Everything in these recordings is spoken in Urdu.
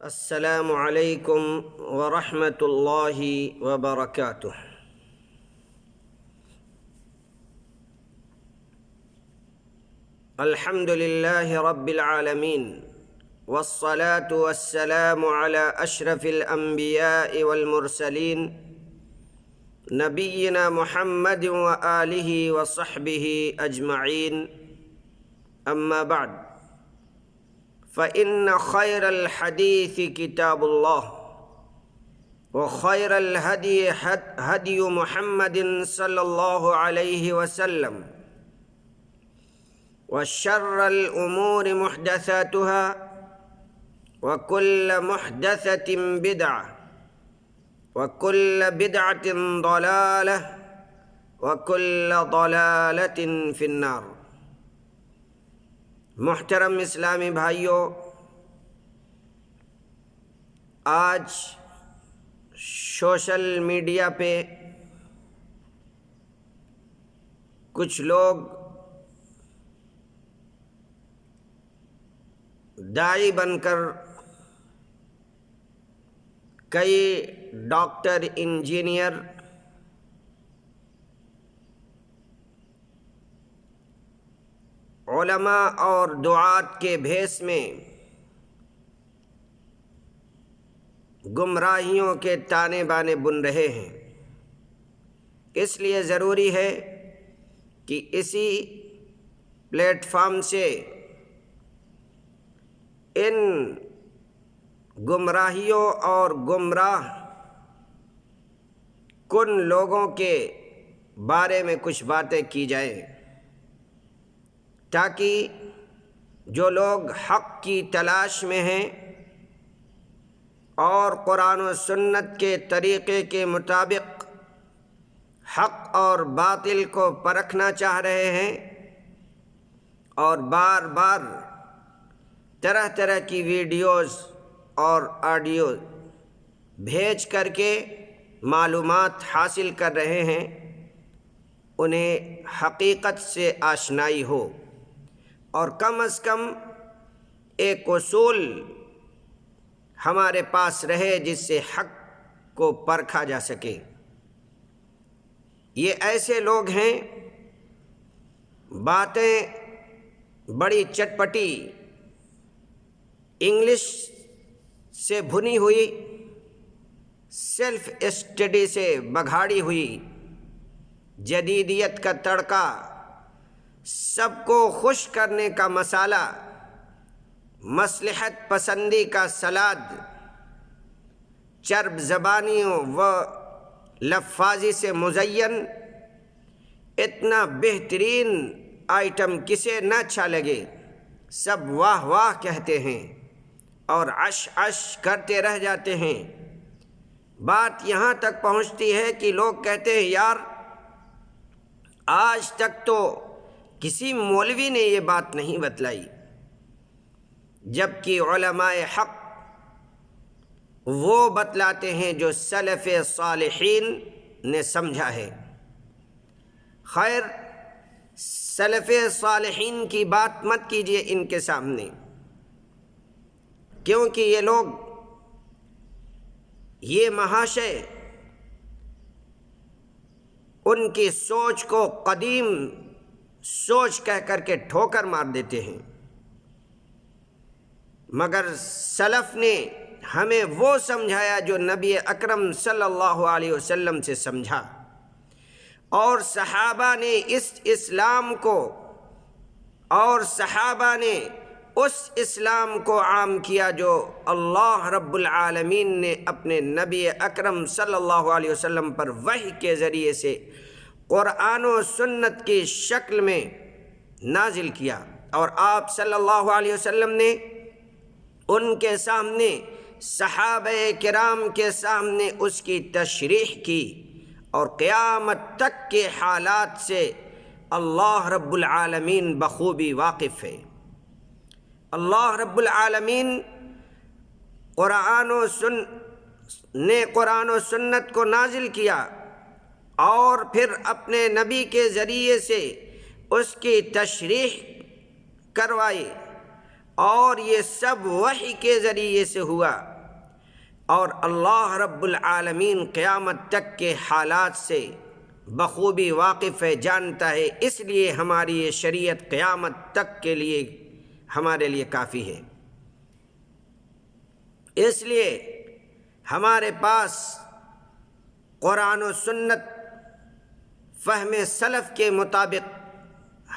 السلام علیکم ورحمۃ اللہ وبرکاتہ۔ الحمد للہ رب العالمین والصلاة والسلام علی اشرف الانبیاء والمرسلین نبینا محمد وآلہ وصحبہ اجمعین، اما بعد فإن خير الحديث كتاب الله وخير الهدي هدي محمد صلى الله عليه وسلم وشر الأمور محدثاتها وكل محدثة بدعة وكل بدعة ضلالة وكل ضلالة في النار۔ محترم اسلامی بھائیوں، آج سوشل میڈیا پہ کچھ لوگ داعی بن کر کئی ڈاکٹر، انجینئر، علماء اور دعات کے بھیس میں گمراہیوں کے تانے بانے بن رہے ہیں۔ اس لیے ضروری ہے کہ اسی پلیٹ فارم سے ان گمراہیوں اور گمراہ کن لوگوں کے بارے میں کچھ باتیں کی جائیں، تاکہ جو لوگ حق کی تلاش میں ہیں اور قرآن و سنت کے طریقے کے مطابق حق اور باطل کو پرکھنا چاہ رہے ہیں اور بار بار طرح طرح کی ویڈیوز اور آڈیو بھیج کر کے معلومات حاصل کر رہے ہیں، انہیں حقیقت سے آشنائی ہو اور کم از کم ایک اصول ہمارے پاس رہے جس سے حق کو پرکھا جا سکے۔ یہ ایسے لوگ ہیں، باتیں بڑی چٹپٹی، انگلش سے بھنی ہوئی، سیلف اسٹڈی سے بگھاڑی ہوئی، جدیدیت کا تڑکا، سب کو خوش کرنے کا مسالہ، مصلحت پسندی کا سلاد، چرب زبانیوں و لفاظی سے مزین اتنا بہترین آئٹم کسے نہ اچھا لگے، سب واہ واہ کہتے ہیں اور عش عش کرتے رہ جاتے ہیں۔ بات یہاں تک پہنچتی ہے کہ لوگ کہتے ہیں یار آج تک تو کسی مولوی نے یہ بات نہیں بتلائی، جبکہ علماء حق وہ بتلاتے ہیں جو سلف صالحین نے سمجھا ہے۔ خیر، سلف صالحین کی بات مت کیجیے ان کے سامنے، کیونکہ یہ لوگ یہ محاشے ان کی سوچ کو قدیم سوچ کہہ کر کے ٹھوکر مار دیتے ہیں، مگر سلف نے ہمیں وہ سمجھایا جو نبی اکرم صلی اللہ علیہ وسلم سے سمجھا، اور صحابہ نے اس اسلام کو اور صحابہ نے اس اسلام کو عام کیا جو اللہ رب العالمین نے اپنے نبی اکرم صلی اللہ علیہ وسلم پر وحی کے ذریعے سے قرآن و سنت کی شکل میں نازل کیا، اور آپ صلی اللہ علیہ وسلم نے ان کے سامنے، صحابہ کرام کے سامنے اس کی تشریح کی، اور قیامت تک کے حالات سے اللہ رب العالمین بخوبی واقف ہے۔ اللہ رب العالمین قرآن و سنت کو نازل کیا اور پھر اپنے نبی کے ذریعے سے اس کی تشریح کروائی، اور یہ سب وحی کے ذریعے سے ہوا، اور اللہ رب العالمین قیامت تک کے حالات سے بخوبی واقف ہے، جانتا ہے، اس لیے ہماری یہ شریعت قیامت تک کے لیے ہمارے لیے کافی ہے۔ اس لیے ہمارے پاس قرآن و سنت فہم سلف کے مطابق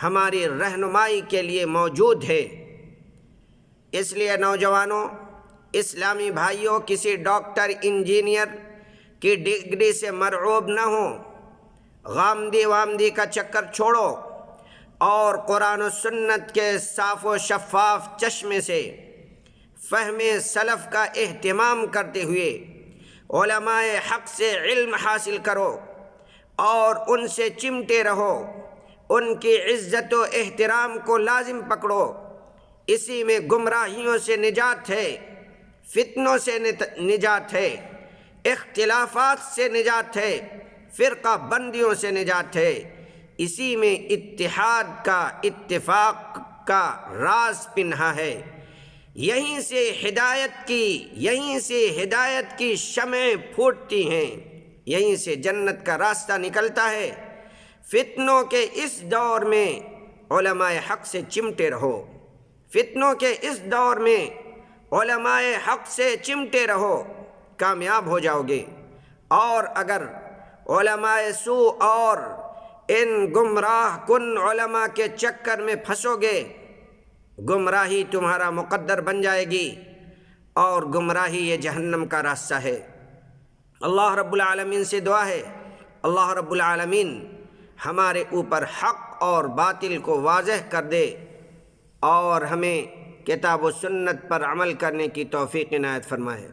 ہماری رہنمائی کے لیے موجود ہے۔ اس لیے نوجوانوں، اسلامی بھائیوں، کسی ڈاکٹر انجینئر کی ڈگری سے مرعوب نہ ہوں، غامدی وامدی کا چکر چھوڑو اور قرآن و سنت کے صاف و شفاف چشمے سے فہم سلف کا اہتمام کرتے ہوئے علماء حق سے علم حاصل کرو اور ان سے چمٹے رہو، ان کی عزت و احترام کو لازم پکڑو۔ اسی میں گمراہیوں سے نجات ہے، فتنوں سے نجات ہے، اختلافات سے نجات ہے، فرقہ بندیوں سے نجات ہے۔ اسی میں اتحاد کا، اتفاق کا راز پنہا ہے۔ یہیں سے ہدایت کی شمعیں پھوٹتی ہیں، یہیں سے جنت کا راستہ نکلتا ہے۔ فتنوں کے اس دور میں علماء حق سے چمٹے رہو، فتنوں کے اس دور میں علماء حق سے چمٹے رہو، کامیاب ہو جاؤ گے۔ اور اگر علماء سوء اور ان گمراہ کن علماء کے چکر میں پھنسو گے، گمراہی تمہارا مقدر بن جائے گی، اور گمراہی یہ جہنم کا راستہ ہے۔ اللہ رب العالمین سے دعا ہے، اللہ رب العالمین ہمارے اوپر حق اور باطل کو واضح کر دے اور ہمیں کتاب و سنت پر عمل کرنے کی توفیق عنایت فرمائے۔